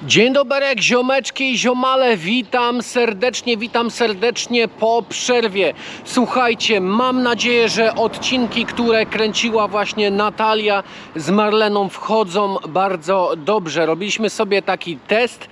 Dzień dobry, ziomeczki i ziomale, witam serdecznie po przerwie. Słuchajcie, mam nadzieję, że odcinki, które kręciła właśnie Natalia z Marleną, wchodzą bardzo dobrze. Robiliśmy sobie taki test.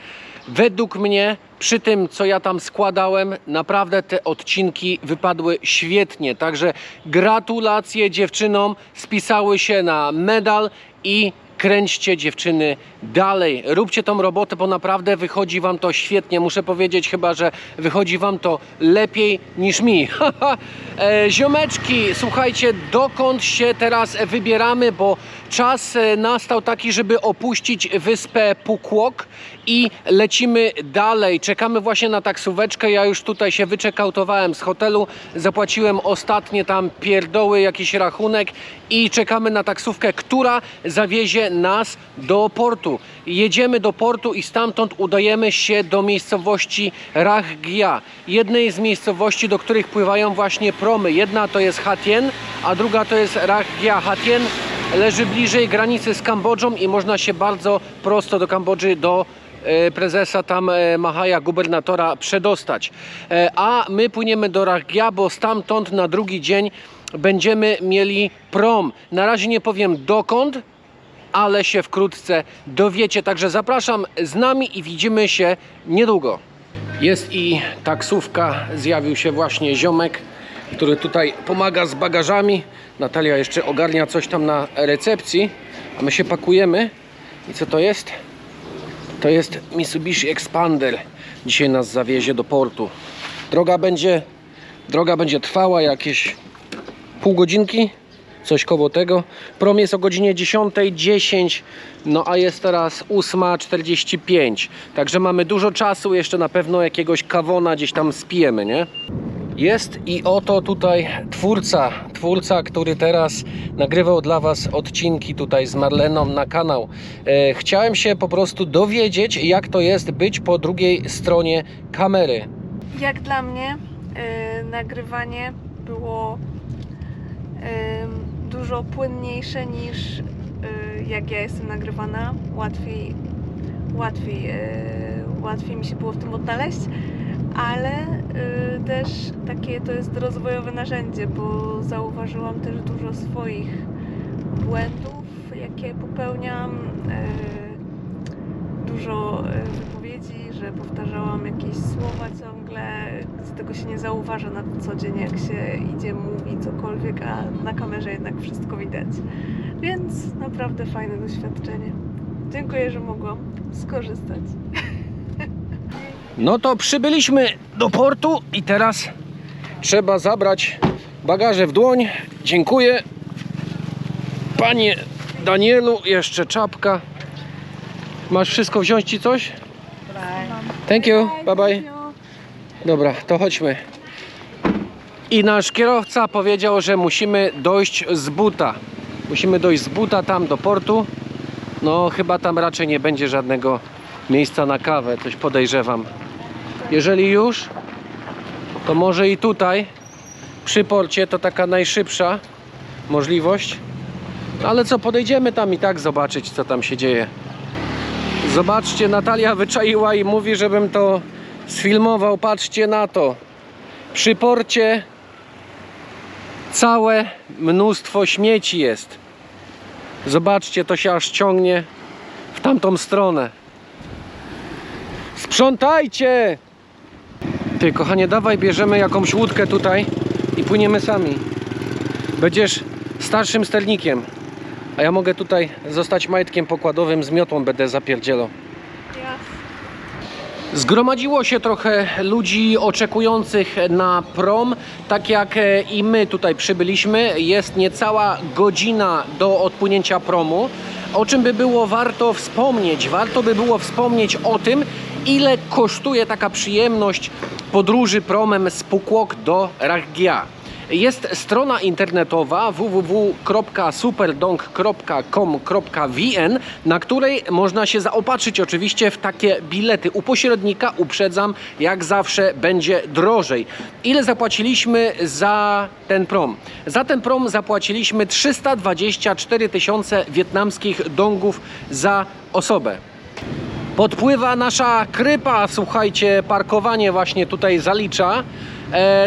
Według mnie, przy tym co ja tam składałem, naprawdę te odcinki wypadły świetnie. Także gratulacje dziewczynom, spisały się na medal i kręćcie dziewczyny dalej. Róbcie tą robotę, bo naprawdę wychodzi wam to świetnie. Muszę powiedzieć chyba, że wychodzi wam to lepiej niż mi. Ziomeczki, słuchajcie, dokąd się teraz wybieramy, bo czas nastał taki, żeby opuścić wyspę Pukłok i lecimy dalej. Czekamy właśnie na taksóweczkę. Ja już tutaj się wyczekautowałem z hotelu, zapłaciłem ostatnie tam pierdoły, jakiś rachunek i czekamy na taksówkę, która zawiezie nas do portu. Jedziemy do portu i stamtąd udajemy się do miejscowości Rahgia, jednej z miejscowości, do których pływają właśnie promy. Jedna to jest Hatien, a druga to jest Rahgia. Hatien leży bliżej granicy z Kambodżą i można się bardzo prosto do Kambodży, do prezesa tam Mahaja, gubernatora, przedostać. A my płyniemy do Rahgia, bo stamtąd na drugi dzień będziemy mieli prom. Na razie nie powiem dokąd, ale się wkrótce dowiecie. Także zapraszam z nami i widzimy się niedługo. Jest i taksówka, zjawił się właśnie ziomek, który tutaj pomaga z bagażami. Natalia jeszcze ogarnia coś tam na recepcji, a my się pakujemy. I co to jest? To jest Mitsubishi Expander. Dzisiaj nas zawiezie do portu. Droga będzie trwała jakieś pół godzinki, coś koło tego. Prom jest o godzinie 10:10, no a jest teraz 8:45. Także mamy dużo czasu, jeszcze na pewno jakiegoś kawona gdzieś tam spijemy, nie? Jest i oto tutaj twórca, który teraz nagrywał dla Was odcinki tutaj z Marleną na kanał. Chciałem się po prostu dowiedzieć, jak to jest być po drugiej stronie kamery. Jak dla mnie nagrywanie było dużo płynniejsze niż jak ja jestem nagrywana. Łatwiej mi się było w tym odnaleźć, ale też takie to jest rozwojowe narzędzie, bo zauważyłam też dużo swoich błędów, jakie popełniam, dużo wypowiedzi, że powtarzałam jakieś słowa ciągle, z tego się nie zauważa na co dzień, jak się idzie, mówi cokolwiek, a na kamerze jednak wszystko widać. Więc naprawdę fajne doświadczenie. Dziękuję, że mogłam skorzystać. No to przybyliśmy do portu i teraz trzeba zabrać bagaże w dłoń. Dziękuję. Panie Danielu, jeszcze czapka. Masz wszystko, wziąć Ci coś? Thank you, bye bye. Dobra, to chodźmy. I nasz kierowca powiedział, że musimy dojść z buta. Musimy dojść z buta tam do portu. No chyba tam raczej nie będzie żadnego miejsca na kawę, coś podejrzewam. Jeżeli już, to może i tutaj przy porcie to taka najszybsza możliwość. Ale co, podejdziemy tam i tak zobaczyć, co tam się dzieje. Zobaczcie, Natalia wyczaiła i mówi, żebym to sfilmował. Patrzcie na to. Przy porcie całe mnóstwo śmieci jest. Zobaczcie, to się aż ciągnie w tamtą stronę. Sprzątajcie! Ty, kochanie, dawaj, bierzemy jakąś łódkę tutaj i płyniemy sami. Będziesz starszym sternikiem, a ja mogę tutaj zostać majtkiem pokładowym, z miotłą będę zapierdzielał. Zgromadziło się trochę ludzi oczekujących na prom, tak jak i my tutaj przybyliśmy. Jest niecała godzina do odpłynięcia promu. O czym by było warto wspomnieć? Warto by było wspomnieć o tym, ile kosztuje taka przyjemność podróży promem z Pukłok do Rahgia. Jest strona internetowa www.superdong.com.vn, na której można się zaopatrzyć oczywiście w takie bilety. U pośrednika, uprzedzam, jak zawsze będzie drożej. Ile zapłaciliśmy za ten prom? Za ten prom zapłaciliśmy 324 000 wietnamskich dongów za osobę. Podpływa nasza krypa, słuchajcie, parkowanie właśnie tutaj zalicza.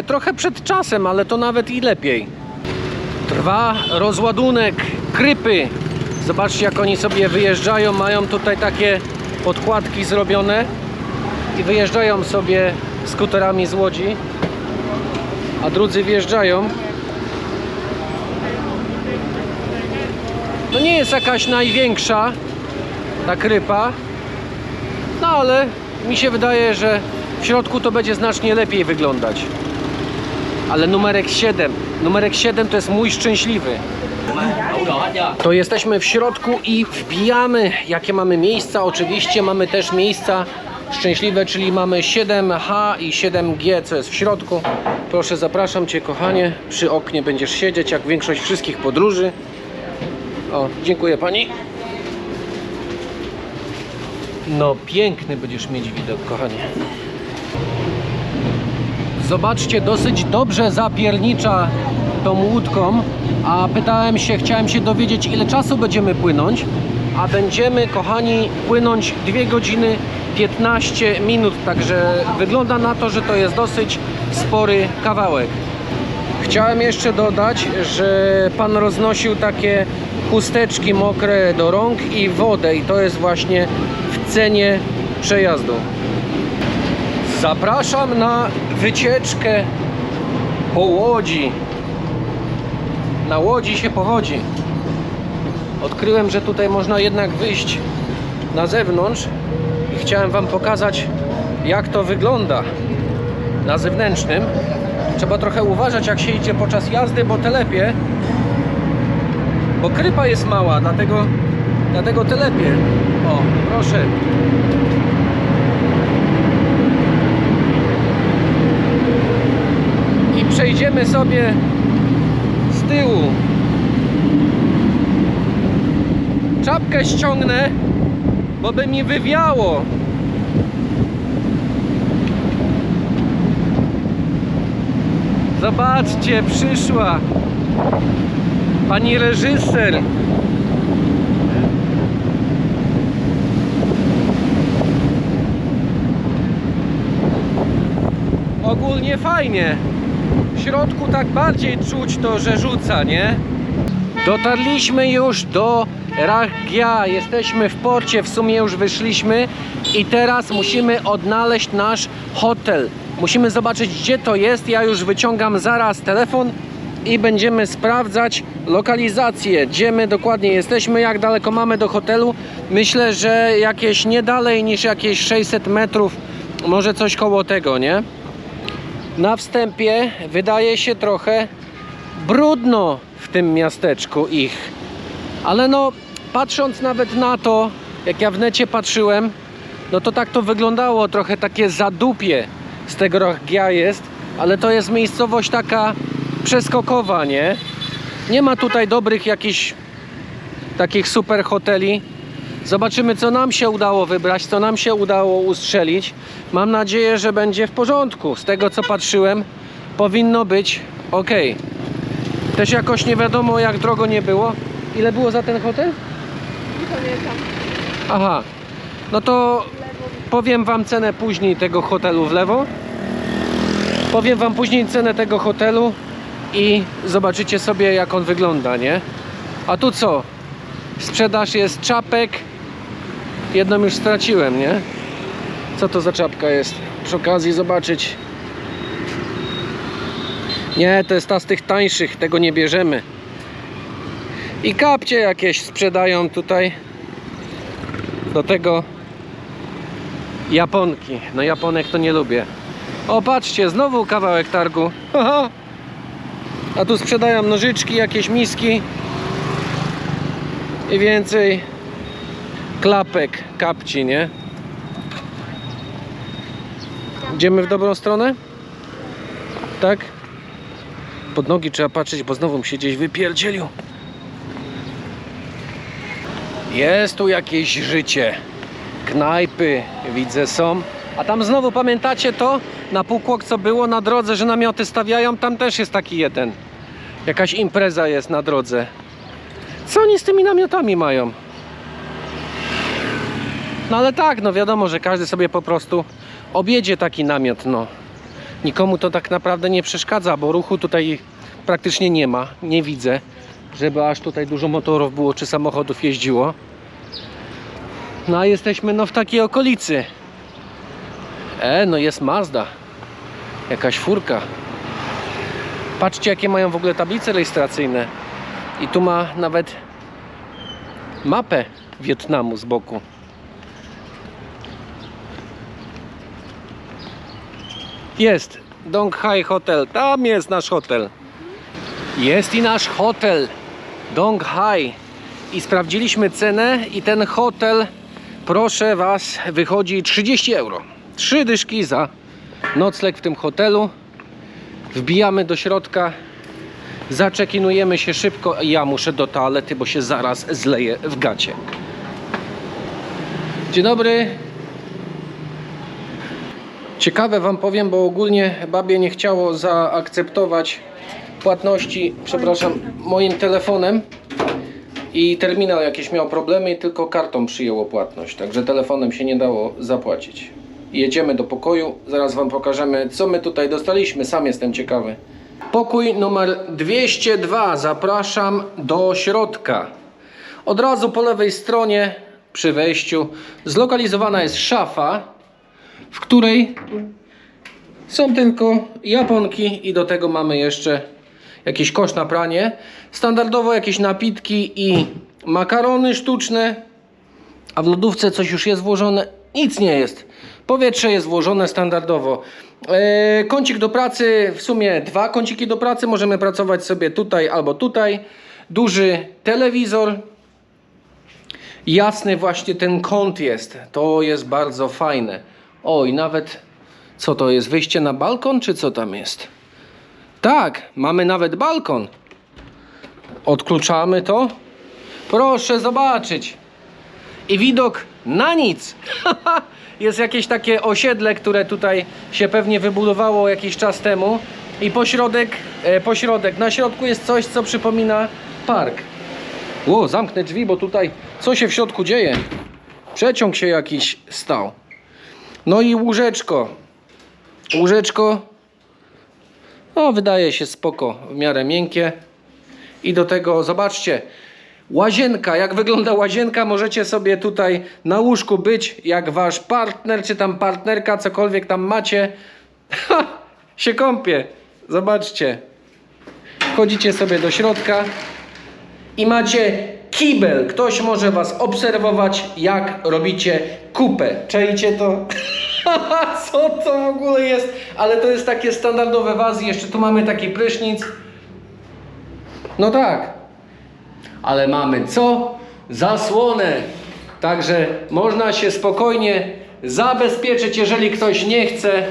Trochę przed czasem, ale to nawet i lepiej. Trwa rozładunek krypy. Zobaczcie, jak oni sobie wyjeżdżają. Mają tutaj takie podkładki zrobione i wyjeżdżają sobie skuterami z Łodzi, a drudzy wjeżdżają. No nie jest jakaś największa ta krypa, no ale mi się wydaje, że w środku to będzie znacznie lepiej wyglądać. Ale numerek 7 to jest mój szczęśliwy. To jesteśmy w środku i wbijamy, jakie mamy miejsca. Oczywiście mamy też miejsca szczęśliwe, czyli mamy 7H i 7G, co jest w środku. Proszę, zapraszam Cię, kochanie. Przy oknie będziesz siedzieć, jak większość wszystkich podróży. O, dziękuję Pani. No, piękny będziesz mieć widok, kochanie. Zobaczcie, dosyć dobrze zapiernicza tą łódką. A chciałem się dowiedzieć, ile czasu będziemy płynąć. A będziemy, kochani, płynąć 2 godziny 15 minut. Także wygląda na to, że to jest dosyć spory kawałek. Chciałem jeszcze dodać, że pan roznosił takie chusteczki mokre do rąk i wodę. I to jest właśnie w cenie przejazdu. Zapraszam na wycieczkę po Łodzi. Na Łodzi się powodzi. Odkryłem, że tutaj można jednak wyjść na zewnątrz i chciałem Wam pokazać, jak to wygląda na zewnętrznym. Trzeba trochę uważać, jak się idzie podczas jazdy, bo telepie. Bo krypa jest mała, dlatego telepie. O, proszę. I przejdziemy sobie z tyłu. Czapkę ściągnę, bo by mi wywiało. Zobaczcie, przyszła pani reżyser. Ogólnie fajnie. W środku tak bardziej czuć to, że rzuca, nie? Dotarliśmy już do Ragia. Jesteśmy w porcie, w sumie już wyszliśmy i teraz musimy odnaleźć nasz hotel. Musimy zobaczyć, gdzie to jest. Ja już wyciągam zaraz telefon i będziemy sprawdzać lokalizację, gdzie my dokładnie jesteśmy, jak daleko mamy do hotelu. Myślę, że jakieś nie dalej niż jakieś 600 metrów, może coś koło tego, nie? Na wstępie wydaje się trochę brudno w tym miasteczku ich, ale no patrząc nawet na to, jak ja w necie patrzyłem, no to tak to wyglądało, trochę takie zadupie z tego Ragia jest, ale to jest miejscowość taka przeskokowa, nie? Nie ma tutaj dobrych jakichś takich super hoteli. Zobaczymy, co nam się udało wybrać, co nam się udało ustrzelić. Mam nadzieję, że będzie w porządku. Z tego, co patrzyłem, powinno być ok. Też jakoś nie wiadomo, jak drogo nie było. Ile było za ten hotel? Nie pamiętam. Aha, no to powiem Wam cenę później tego hotelu w lewo. Powiem Wam później cenę tego hotelu i zobaczycie sobie, jak on wygląda, nie? A tu co? Sprzedaż jest czapek. Jedną już straciłem, nie? Co to za czapka jest? Przy okazji zobaczyć. Nie, to jest ta z tych tańszych, tego nie bierzemy. I kapcie jakieś sprzedają tutaj. Do tego japonki. No japonek to nie lubię. O, patrzcie, znowu kawałek targu. Haha. A tu sprzedają nożyczki, jakieś miski i więcej klapek, kapci, nie? Idziemy w dobrą stronę? Tak? Pod nogi trzeba patrzeć, bo znowu mi się gdzieś wypierdzielił. Jest tu jakieś życie. Knajpy, widzę, są. A tam znowu, pamiętacie to? Na Półkłok, co było na drodze, że namioty stawiają? Tam też jest taki jeden. Jakaś impreza jest na drodze. Co oni z tymi namiotami mają? No ale tak, no wiadomo, że każdy sobie po prostu objedzie taki namiot, no. Nikomu to tak naprawdę nie przeszkadza, bo ruchu tutaj praktycznie nie ma, nie widzę, żeby aż tutaj dużo motorów było czy samochodów jeździło. No a jesteśmy no w takiej okolicy. No jest Mazda, jakaś furka. Patrzcie, jakie mają w ogóle tablice rejestracyjne. I tu ma nawet mapę Wietnamu z boku. Jest Dong Hai Hotel, tam jest nasz hotel. Jest i nasz hotel Dong Hai. I sprawdziliśmy cenę i ten hotel, proszę was, wychodzi 30 euro. 3 dyszki za nocleg w tym hotelu. Wbijamy do środka, zaczekinujemy się szybko. Ja muszę do toalety, bo się zaraz zleję w gacie. Dzień dobry. Ciekawe wam powiem, bo ogólnie babie nie chciało zaakceptować płatności, przepraszam, moim telefonem. I terminal jakieś miał problemy i tylko kartą przyjęło płatność. Także telefonem się nie dało zapłacić. Jedziemy do pokoju, zaraz wam pokażemy, co my tutaj dostaliśmy. Sam jestem ciekawy. Pokój numer 202. Zapraszam do środka. Od razu po lewej stronie przy wejściu zlokalizowana jest szafa, w której są tylko japonki i do tego mamy jeszcze jakiś kosz na pranie. Standardowo jakieś napitki i makarony sztuczne. A w lodówce coś już jest włożone? Nic nie jest. Powietrze jest włożone standardowo. Kącik do pracy, w sumie 2 kąciki do pracy. Możemy pracować sobie tutaj albo tutaj. Duży telewizor. Jasny właśnie ten kąt jest. To jest bardzo fajne. Oj, nawet co to jest? Wyjście na balkon, czy co tam jest? Tak, mamy nawet balkon. Odkluczamy to. Proszę zobaczyć. I widok na nic. Jest jakieś takie osiedle, które tutaj się pewnie wybudowało jakiś czas temu. I pośrodek, na środku jest coś, co przypomina park. Ło, zamknę drzwi, bo tutaj co się w środku dzieje? Przeciąg się jakiś stał. No i łóżeczko. Łóżeczko, no wydaje się spoko, w miarę miękkie. I do tego zobaczcie, łazienka. Jak wygląda łazienka? Możecie sobie tutaj na łóżku być, jak wasz partner czy tam partnerka, cokolwiek tam macie, się kąpie. Zobaczcie. Wchodzicie sobie do środka i macie kibel. Ktoś może was obserwować, jak robicie kupę. Czajcie to? Co to w ogóle jest? Ale to jest takie standardowe w Azji. Jeszcze tu mamy taki prysznic. No tak. Ale mamy co? Zasłonę. Także można się spokojnie zabezpieczyć. Jeżeli ktoś nie chce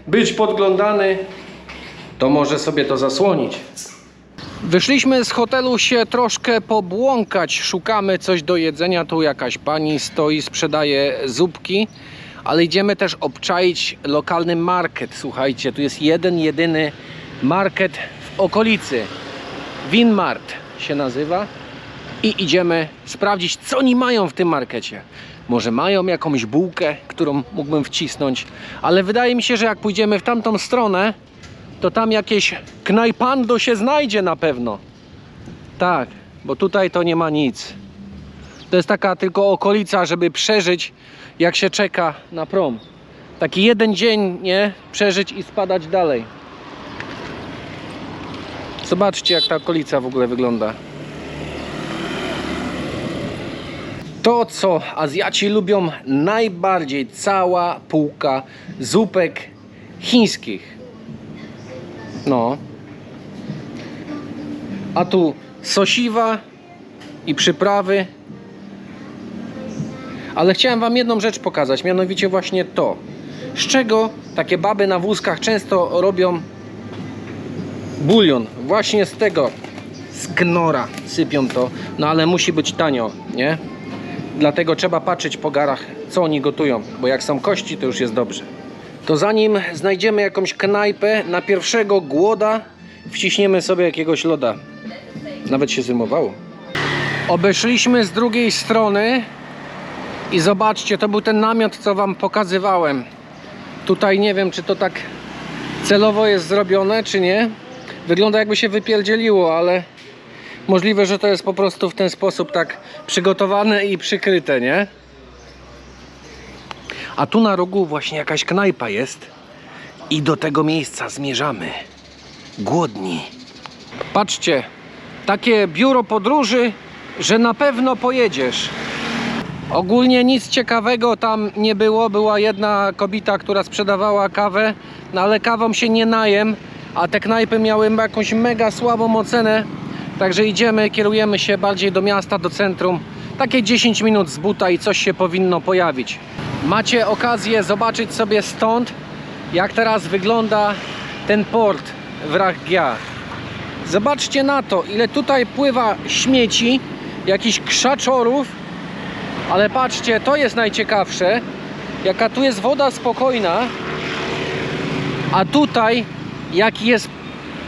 być podglądany, to może sobie to zasłonić. Wyszliśmy z hotelu się troszkę pobłąkać. Szukamy coś do jedzenia. Tu jakaś pani stoi, sprzedaje zupki. Ale idziemy też obczaić lokalny market. Słuchajcie, tu jest jeden, jedyny market w okolicy. Winmart się nazywa. I idziemy sprawdzić, co oni mają w tym markecie. Może mają jakąś bułkę, którą mógłbym wcisnąć. Ale wydaje mi się, że jak pójdziemy w tamtą stronę, to tam jakieś knajpando się znajdzie na pewno. Tak, bo tutaj to nie ma nic. To jest taka tylko okolica, żeby przeżyć, jak się czeka na prom. Taki jeden dzień, nie? Przeżyć i spadać dalej. Zobaczcie, jak ta okolica w ogóle wygląda. To, co Azjaci lubią najbardziej, cała półka zupek chińskich. No. A tu sosiwa i przyprawy. Ale chciałem wam jedną rzecz pokazać, mianowicie właśnie to. Z czego takie baby na wózkach często robią bulion. Właśnie z tego. Z knora sypią to. No ale musi być tanio, nie? Dlatego trzeba patrzeć po garach, co oni gotują. Bo jak są kości, to już jest dobrze. To zanim znajdziemy jakąś knajpę, na pierwszego głoda wciśniemy sobie jakiegoś loda. Nawet się zymowało. Obeszliśmy z drugiej strony I zobaczcie, to był ten namiot, co wam pokazywałem. Tutaj nie wiem, czy to tak celowo jest zrobione, czy nie. Wygląda, jakby się wypierdzieliło, ale możliwe, że to jest po prostu w ten sposób tak przygotowane i przykryte, nie? A tu na rogu właśnie jakaś knajpa jest i do tego miejsca zmierzamy. Głodni. Patrzcie, takie biuro podróży, że na pewno pojedziesz. Ogólnie nic ciekawego tam nie było. Była jedna kobieta, która sprzedawała kawę, no ale kawą się nie najem, a te knajpy miały jakąś mega słabą ocenę. Także idziemy, kierujemy się bardziej do miasta, do centrum. Takie 10 minut z buta i coś się powinno pojawić. Macie okazję zobaczyć sobie stąd, jak teraz wygląda ten port w Rahgya. Zobaczcie na to, ile tutaj pływa śmieci, jakichś krzaczorów. Ale patrzcie, to jest najciekawsze, jaka tu jest woda spokojna, a tutaj jaki jest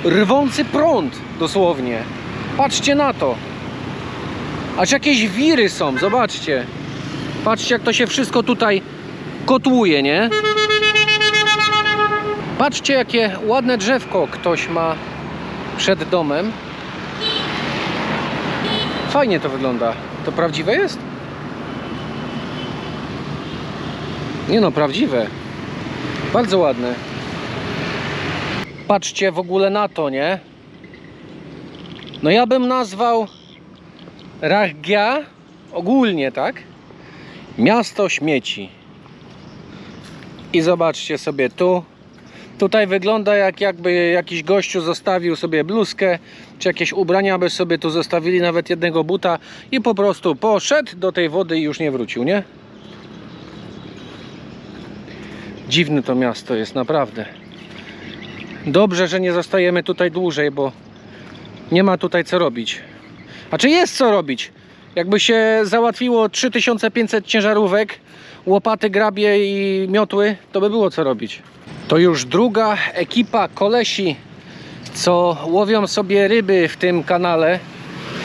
rwący prąd dosłownie. Patrzcie na to. Aż jakieś wiry są, zobaczcie. Patrzcie, jak to się wszystko tutaj kotłuje, nie? Patrzcie, jakie ładne drzewko ktoś ma przed domem. Fajnie to wygląda. To prawdziwe jest? Nie no, prawdziwe. Bardzo ładne. Patrzcie w ogóle na to, nie? No ja bym nazwał Rahgya ogólnie, tak? Miasto śmieci. I zobaczcie sobie tu. Tutaj wygląda jakby jakiś gościu zostawił sobie bluzkę, czy jakieś ubrania by sobie tu zostawili, nawet jednego buta i po prostu poszedł do tej wody i już nie wrócił, nie? Dziwne to miasto jest, naprawdę. Dobrze, że nie zostajemy tutaj dłużej, bo nie ma tutaj co robić. A czy jest co robić? Jakby się załatwiło 3500 ciężarówek, łopaty, grabie i miotły, to by było co robić. To już druga ekipa kolesi, co łowią sobie ryby w tym kanale.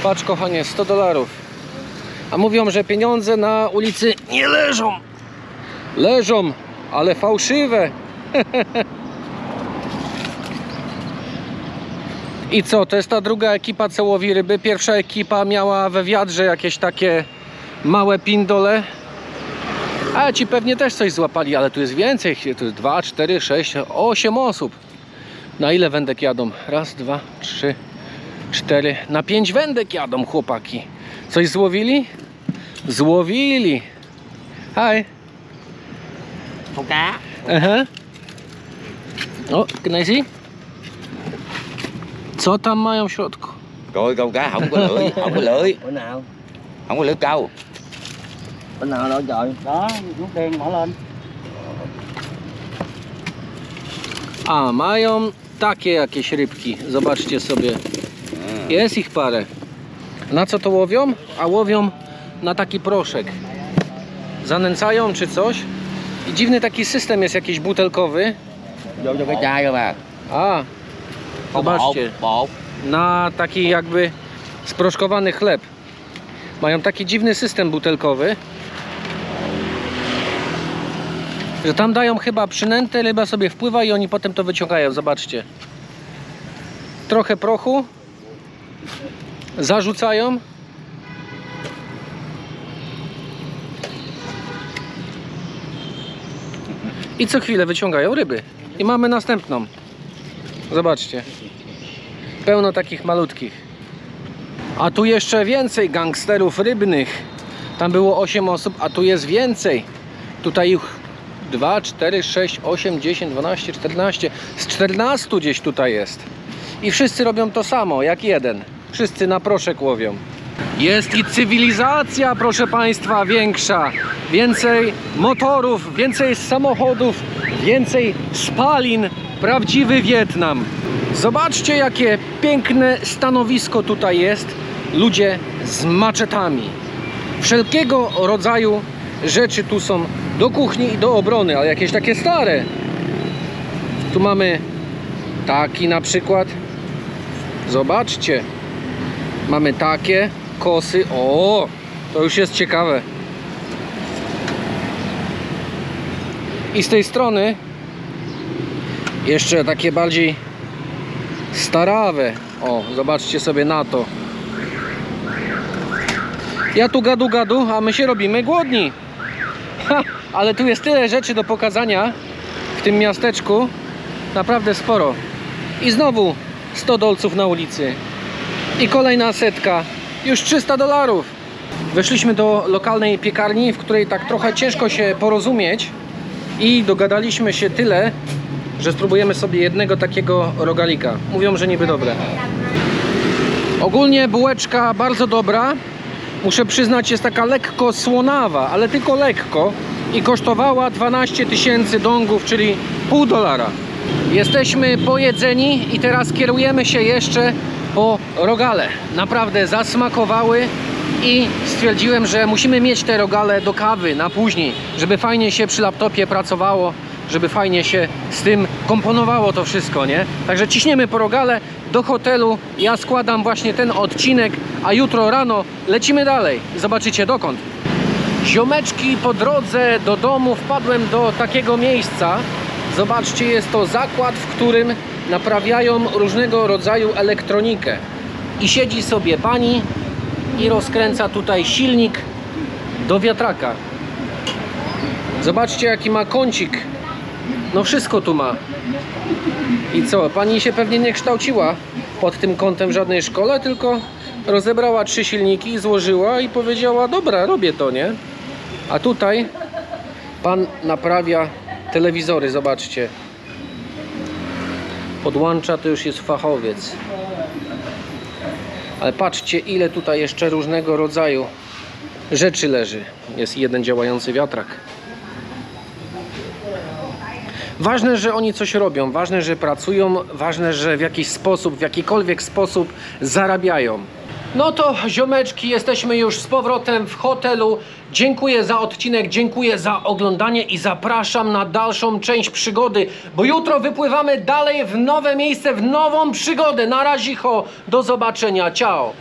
Patrz, kochanie, $100. A mówią, że pieniądze na ulicy nie leżą. Leżą, ale fałszywe. I co? To jest ta druga ekipa, co łowi ryby. Pierwsza ekipa miała we wiadrze jakieś takie małe pindole. A ci pewnie też coś złapali, ale tu jest więcej. Tu jest 2, 4, 6, 8 osób. Na ile wędek jadą? Raz, 2, 3, 4. Na 5 wędek jadą chłopaki. Coś złowili? Złowili. Hi. Câu cá. Aha. O, can I see? Co tam mają w środku? Rồi câu cá không có lưỡi, không có lưỡi, Bữa nào? không có lưỡi câu. Bữa nào đâu trời? Đó, nút đen bỏ lên. A, mają takie jakieś rybki. Zobaczcie sobie. Jest ich parę. Na co to łowią? A łowią na taki proszek. Zanęcają czy coś. I dziwny taki system jest jakiś butelkowy. Vô cho cái chai cơ mà. A, Có zobaczcie. bột. Na taki jakby sproszkowany chleb. Mają taki dziwny system butelkowy, że tam dają chyba przynętę, ryba sobie wpływa i oni potem to wyciągają. Zobaczcie. Trochę prochu. Zarzucają. I co chwilę wyciągają ryby. I mamy następną. Zobaczcie. Pełno takich malutkich. A tu jeszcze więcej gangsterów rybnych. Tam było 8 osób, a tu jest więcej. Tutaj ich 2, 4, 6, 8, 10, 12, 14. Z 14 gdzieś tutaj jest. I wszyscy robią to samo, jak jeden. Wszyscy na proszek łowią. Jest i cywilizacja, proszę Państwa, większa. Więcej motorów, więcej samochodów, więcej spalin. Prawdziwy Wietnam. Zobaczcie, jakie piękne stanowisko tutaj jest. Ludzie z maczetami. Wszelkiego rodzaju rzeczy tu są do kuchni i do obrony, ale jakieś takie stare. Tu mamy taki na przykład. Zobaczcie. Mamy takie kosy. O, to już jest ciekawe. I z tej strony jeszcze takie bardziej starawe. O, zobaczcie sobie na to. Ja tu gadu, a my się robimy głodni. Ha, ale tu jest tyle rzeczy do pokazania w tym miasteczku. Naprawdę sporo. I znowu 100 dolców na ulicy. I kolejna setka. Już $300. Weszliśmy do lokalnej piekarni, w której tak trochę ciężko się porozumieć. I dogadaliśmy się tyle, że spróbujemy sobie jednego takiego rogalika. Mówią, że niby dobre. Ogólnie bułeczka bardzo dobra. Muszę przyznać, jest taka lekko słonawa, ale tylko lekko. I kosztowała 12 000 dongów, czyli $0,5. Jesteśmy pojedzeni i teraz kierujemy się jeszcze po rogale. Naprawdę zasmakowały i stwierdziłem, że musimy mieć te rogale do kawy na później, żeby fajnie się przy laptopie pracowało, żeby fajnie się z tym komponowało to wszystko, nie? Także ciśniemy po rogale do hotelu. Ja składam właśnie ten odcinek, a jutro rano lecimy dalej. Zobaczycie dokąd. Ziomeczki, po drodze do domu wpadłem do takiego miejsca. Zobaczcie, jest to zakład, w którym naprawiają różnego rodzaju elektronikę. I siedzi sobie pani i rozkręca tutaj silnik do wiatraka. Zobaczcie, jaki ma kącik. No wszystko tu ma. I co? Pani się pewnie nie kształciła pod tym kątem w żadnej szkole, tylko rozebrała 3 silniki, złożyła i powiedziała: dobra, robię to, nie? A tutaj pan naprawia telewizory, zobaczcie. Podłącza, to już jest fachowiec. Ale patrzcie, ile tutaj jeszcze różnego rodzaju rzeczy leży. Jest jeden działający wiatrak. Ważne, że oni coś robią, ważne, że pracują, ważne, że w jakiś sposób, w jakikolwiek sposób zarabiają. No to ziomeczki, jesteśmy już z powrotem w hotelu. Dziękuję za odcinek, dziękuję za oglądanie i zapraszam na dalszą część przygody, bo jutro wypływamy dalej w nowe miejsce, w nową przygodę. Na razie, do zobaczenia, ciao!